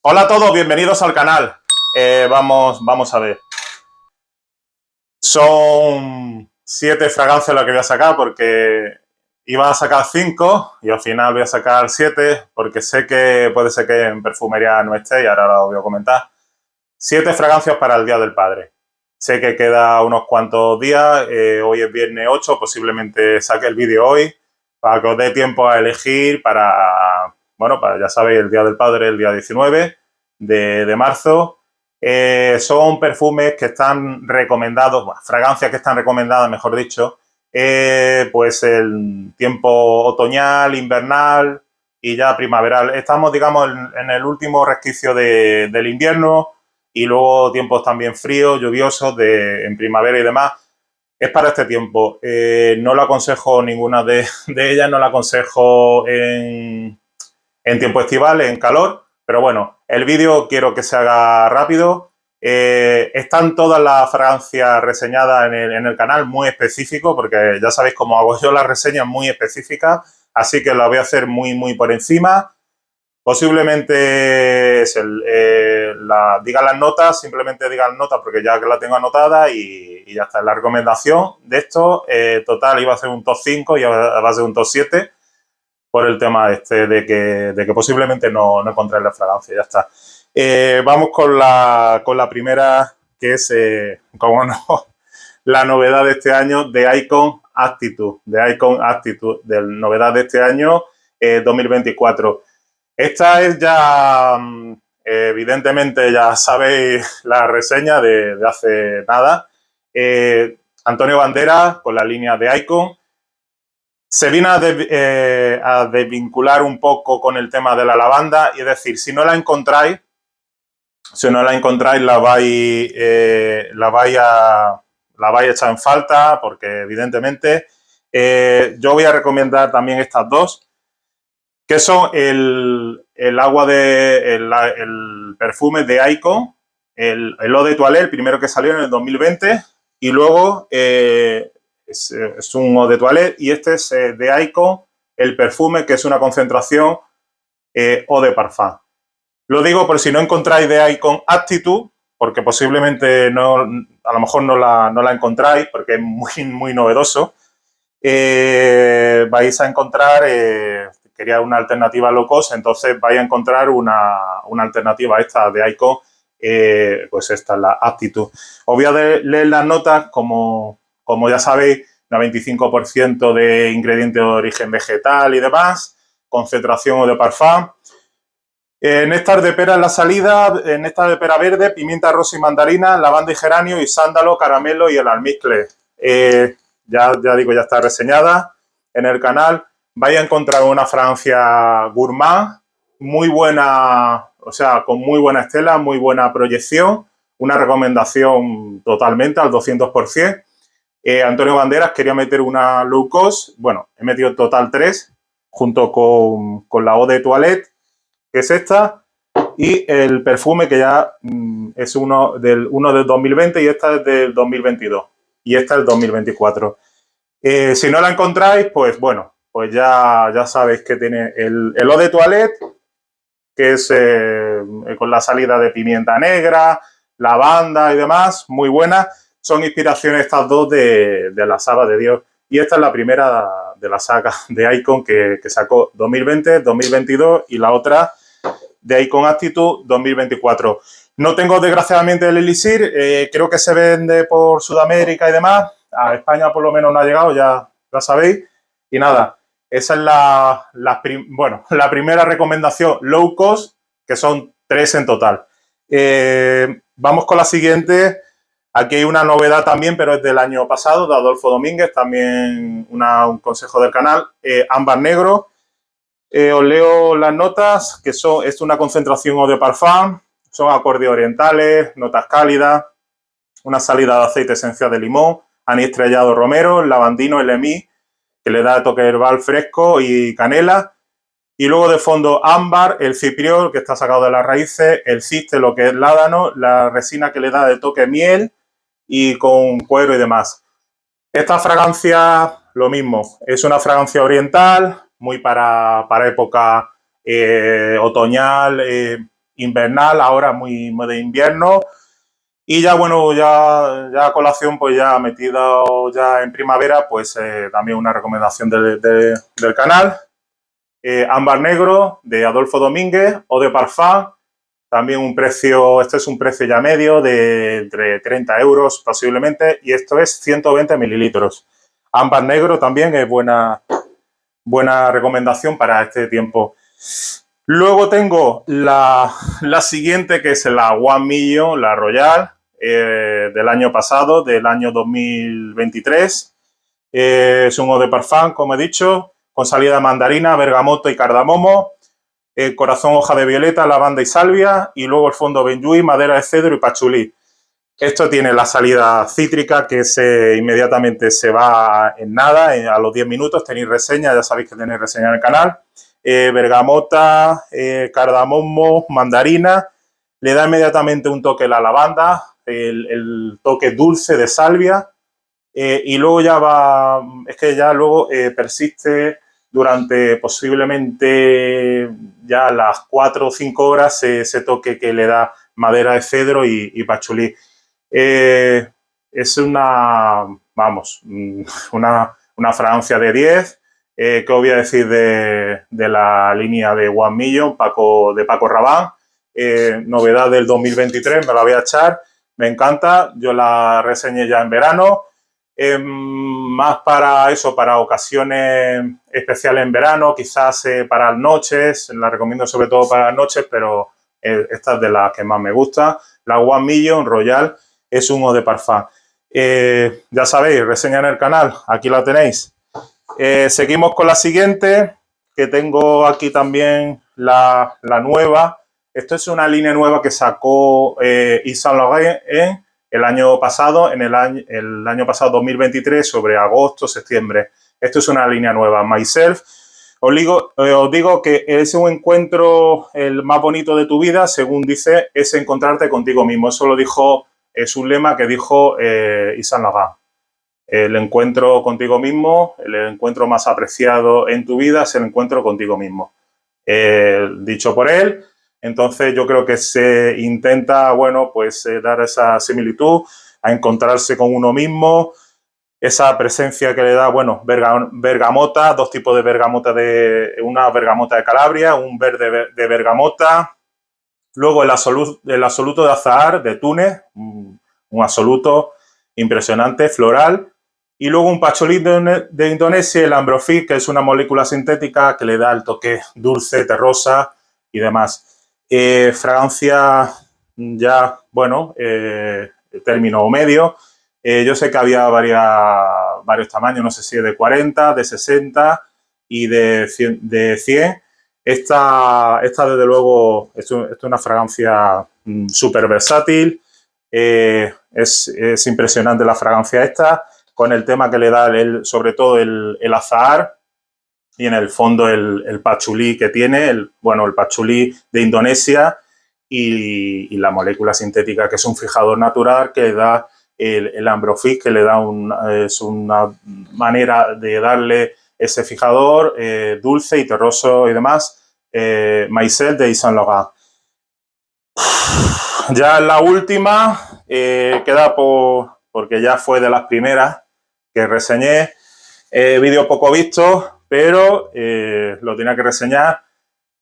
Hola a todos, bienvenidos al canal. Vamos a ver. Son 7 fragancias las que voy a sacar porque iba a sacar 5 y al final voy a sacar 7 porque sé que puede ser que en perfumería no esté y ahora lo voy a comentar. 7 fragancias para el Día del Padre. Sé que queda unos cuantos días, hoy es viernes 8, posiblemente saque el vídeo hoy para que os dé tiempo a elegir ya sabéis, el Día del Padre, el día 19 de marzo. Son perfumes que están recomendados, fragancias que están recomendadas, mejor dicho, pues el tiempo otoñal, invernal y ya primaveral. Estamos, digamos, en el último resquicio del invierno y luego tiempos también fríos, lluviosos en primavera y demás. Es para este tiempo. No lo aconsejo ninguna de ellas, no la aconsejo en tiempo estival, en calor, pero bueno, el vídeo quiero que se haga rápido. Están todas las fragancias reseñadas en el canal, muy específico, porque ya sabéis cómo hago yo las reseñas muy específicas, así que las voy a hacer muy por encima. Posiblemente diga las notas, simplemente diga las notas porque ya que la tengo anotada y ya está. La recomendación de esto, total, iba a ser un top 5 y ahora va a ser un top 7 por el tema de que posiblemente no encontréis la fragancia, ya está. Vamos con la primera, que es, como no, la novedad de este año, de Icon Attitude, novedad de este año, 2024. Esta es ya, evidentemente ya sabéis la reseña de hace nada. Antonio Banderas con la línea de Icon. Se viene a desvincular un poco con el tema de la lavanda y es decir, si no la encontráis, la vais a echar en falta porque evidentemente yo voy a recomendar también estas dos, que son el perfume de Icon, el Eau de Toilette, el primero que salió en el 2020, y luego es un Eau de Toilette, y este es de Icon, el perfume, que es una concentración Eau de Parfum. Lo digo por si no encontráis de Icon Attitude, porque posiblemente a lo mejor no la encontráis, porque es muy novedoso. Vais a encontrar, quería una alternativa low cost, entonces vais a encontrar una alternativa a esta de Icon, pues esta es la Attitude. Os voy a leer las notas, como ya sabéis, 95% de ingredientes de origen vegetal y demás, concentración de parfum. Néctar de pera en la salida, néctar de pera verde, pimienta rosa y mandarina, lavanda y geranio y sándalo, caramelo y el almizcle. Ya digo, ya está reseñada en el canal. Vais a encontrar una fragancia gourmand, muy buena, o sea, con muy buena estela, muy buena proyección, una recomendación totalmente al 200%. Antonio Banderas quería meter una low cost, bueno, he metido en total 3, junto con la Eau de Toilette, que es esta, y el perfume que ya es uno del 2020 y esta es del 2022 y esta es el 2024. Si no la encontráis, pues bueno, pues ya sabéis que tiene el Eau de Toilette, que es con la salida de pimienta negra, lavanda y demás, muy buena. Son inspiraciones estas dos de la saga de Dios. Y esta es la primera de la saga de Icon que sacó 2020, 2022 y la otra de Icon Attitude 2024. No tengo desgraciadamente el elixir, creo que se vende por Sudamérica y demás. A España por lo menos no ha llegado, ya sabéis. Y nada, esa es la primera recomendación low cost, que son 3 en total. Vamos con la siguiente. Aquí hay una novedad también, pero es del año pasado, de Adolfo Domínguez, también un consejo del canal. Ámbar negro. Os leo las notas, que es una concentración Eau de Parfum, son acordes orientales, notas cálidas, una salida de aceite esencial de limón, anís estrellado romero, lavandino, el emí, que le da toque herbal fresco y canela. Y luego de fondo ámbar, el cipriol, que está sacado de las raíces, el ciste, lo que es ládano, la resina que le da de toque miel y con cuero y demás. Esta fragancia, lo mismo, es una fragancia oriental, muy para época otoñal, invernal, ahora muy de invierno. Y ya, bueno, ya a colación, pues ya metido ya en primavera, pues también una recomendación del canal. Ámbar negro de Adolfo Domínguez o de Parfum. También un precio, este es un precio ya medio de entre 30 euros posiblemente y esto es 120 mililitros. Ámbar negro también es buena recomendación para este tiempo. Luego tengo la siguiente, que es la One Million, la Royal, del año pasado, del año 2023. Es un eau de parfum, como he dicho, con salida de mandarina, bergamoto y cardamomo, corazón, hoja de violeta, lavanda y salvia, y luego el fondo benjuí, madera de cedro y pachulí. Esto tiene la salida cítrica que inmediatamente se va en nada, a los 10 minutos. Tenéis reseña, ya sabéis que tenéis reseña en el canal. Bergamota, cardamomo, mandarina. Le da inmediatamente un toque la lavanda, el toque dulce de salvia. Y luego ya va, es que ya luego persiste durante posiblemente ya las 4 o 5 horas ese toque que le da madera de cedro y pachulí. Es vamos, una fragancia de 10. ¿Qué os voy a decir de la línea de One Million, de Paco Rabanne? Novedad del 2023, me la voy a echar. Me encanta, yo la reseñé ya en verano. Más para eso, para ocasiones especiales en verano, quizás para las noches, la recomiendo sobre todo para las noches, pero esta es de las que más me gusta. La One Million Royal es un eau de parfum. Ya sabéis, reseña en el canal, aquí la tenéis. Seguimos con la siguiente, que tengo aquí también la nueva. Esto es una línea nueva que sacó Yves Saint Laurent el año pasado, el año pasado 2023, sobre agosto, septiembre. Esto es una línea nueva, Myself. Os digo que es un encuentro el más bonito de tu vida, según dice, es encontrarte contigo mismo. Eso lo dijo, es un lema que dijo Yves Saint Laurent. El encuentro contigo mismo, el encuentro más apreciado en tu vida es el encuentro contigo mismo. Dicho por él. Entonces yo creo que se intenta, bueno, pues dar esa similitud a encontrarse con uno mismo, esa presencia que le da, bueno, bergamota, dos tipos de bergamota, una bergamota de Calabria, un verde de bergamota, luego el absoluto de azahar de Túnez, un absoluto impresionante, floral, y luego un pacholí de Indonesia, el ambrofí, que es una molécula sintética que le da el toque dulce, terrosa y demás. Fragancia ya, bueno, término medio. Yo sé que había varios tamaños, no sé si de 40, de 60 y de 100. Esta desde luego, esto es una fragancia súper versátil. Es impresionante la fragancia esta, con el tema que le da sobre todo el azahar, y en el fondo el pachulí que tiene, el pachulí de Indonesia y la molécula sintética, que es un fijador natural que da el ambrofix, que le da es una manera de darle ese fijador dulce y terroso y demás. Myself de Yves Saint Laurent. Ya la última queda porque ya fue de las primeras que reseñé. Vídeo poco visto, pero lo tenía que reseñar.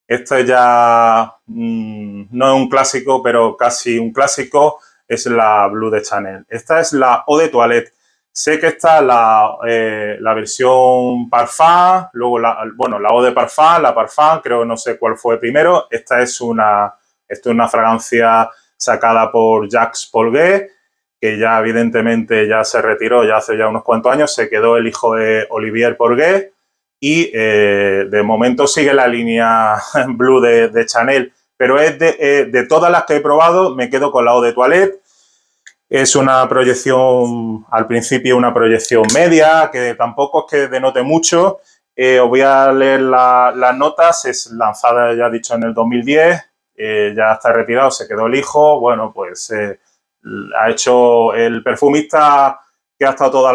Esto ya no es un clásico, pero casi un clásico. Es la Bleu de Chanel. Esta es la Eau de Toilette. Sé que está la versión Parfum, luego la Eau de Parfum, la Parfum, creo, no sé cuál fue primero. Esta es una fragancia sacada por Jacques Polguet, que ya evidentemente ya se retiró ya hace ya unos cuantos años, se quedó el hijo de Olivier Polguet y de momento sigue la línea Bleu de Chanel, pero es de todas las que he probado me quedo con la Eau de Toilette. Es una proyección, al principio una proyección media, que tampoco es que denote mucho. Os voy a leer las notas. Es lanzada, ya he dicho, en el 2010. Ya está retirado, se quedó el hijo. Bueno, pues ha hecho el perfumista que ha estado toda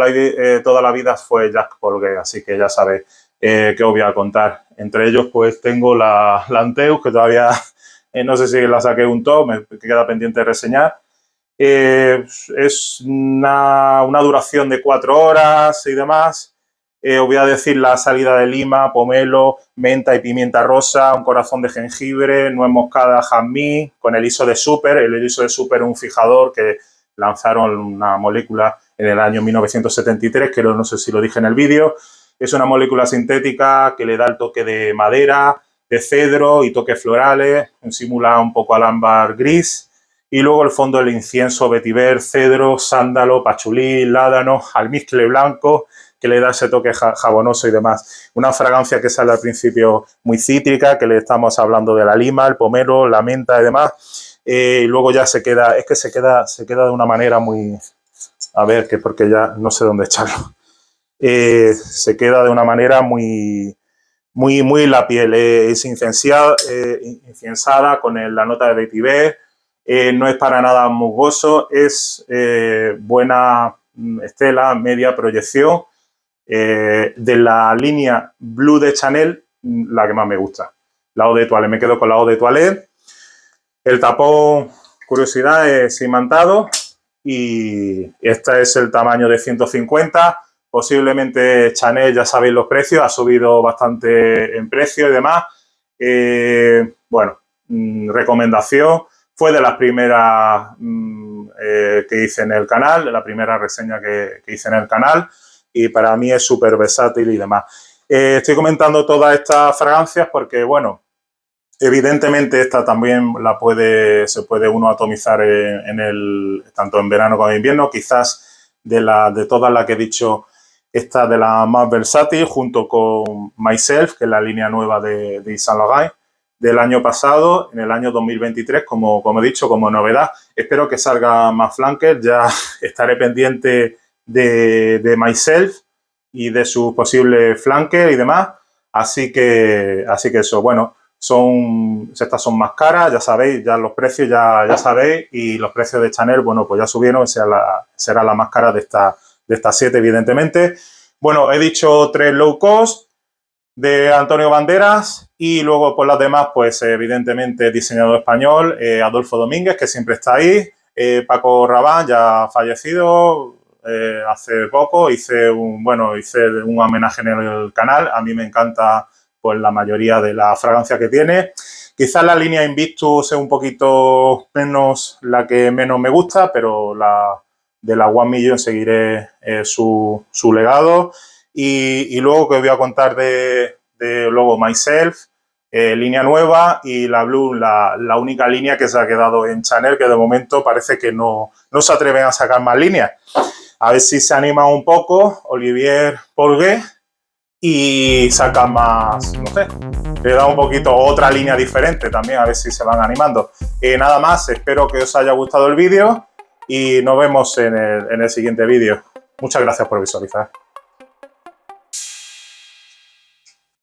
la vida fue Jacques Polguet, así que ya sabéis qué os voy a contar. Entre ellos, pues tengo la Anteus, que todavía no sé si la saqué un top, me queda pendiente de reseñar. Es una duración de 4 horas y demás. Os voy a decir la salida de lima, pomelo, menta y pimienta rosa, un corazón de jengibre, nuez moscada, jazmín, con el ISO de Super. El ISO de Super es un fijador que lanzaron una molécula en el año 1973, que no sé si lo dije en el vídeo. Es una molécula sintética que le da el toque de madera, de cedro y toques florales, simula un poco al ámbar gris. Y luego el fondo del incienso, vetiver, cedro, sándalo, pachulí, ládano, almizcle blanco, que le da ese toque jabonoso y demás. Una fragancia que sale al principio muy cítrica, que le estamos hablando de la lima, el pomelo, la menta y demás. Y luego ya se queda de una manera muy... A ver, que porque ya no sé dónde echarlo. Se queda de una manera muy la piel. Es inciensada con la nota de vetiver. No es para nada musgoso. Es buena estela, media proyección. De la línea Blue de Chanel, la que más me gusta. La Eau de Toilette, me quedo con la Eau de Toilette. El tapón, curiosidad, es imantado y este es el tamaño de 150. Posiblemente Chanel, ya sabéis los precios, ha subido bastante en precio y demás. Bueno, recomendación. Fue de las primeras que hice en el canal, la primera reseña que hice en el canal. Y para mí es súper versátil y demás. Estoy comentando todas estas fragancias porque, bueno, evidentemente esta también se puede uno atomizar tanto en verano como en invierno. Quizás de todas las que he dicho, esta de la más versátil, junto con Myself, que es la línea nueva de Yves Saint Laurent del año pasado, en el año 2023, como he dicho, como novedad. Espero que salga más flankers, ya estaré pendiente de Myself y de sus posibles flankers y demás. Así que eso, bueno, estas son más caras, ya sabéis, ya los precios ya sabéis, y los precios de Chanel, bueno, pues ya subieron, será la más cara de estas 7, evidentemente. Bueno, he dicho 3 low cost de Antonio Banderas y luego por las demás, pues evidentemente diseñador español, Adolfo Domínguez, que siempre está ahí, Paco Rabanne, ya fallecido hace poco, hice un homenaje en el canal. A mí me encanta pues la mayoría de la fragancia que tiene. Quizás la línea Invictus es un poquito menos la que menos me gusta, pero de la One Million seguiré su legado. Y luego que os voy a contar de luego Myself, línea nueva, y la Blue, la única línea que se ha quedado en Chanel, que de momento parece que no se atreven a sacar más líneas. A ver si se anima un poco Olivier Polguet y sacan más, no sé, le da un poquito otra línea diferente también, a ver si se van animando. Nada más, espero que os haya gustado el vídeo y nos vemos en el siguiente vídeo. Muchas gracias por visualizar.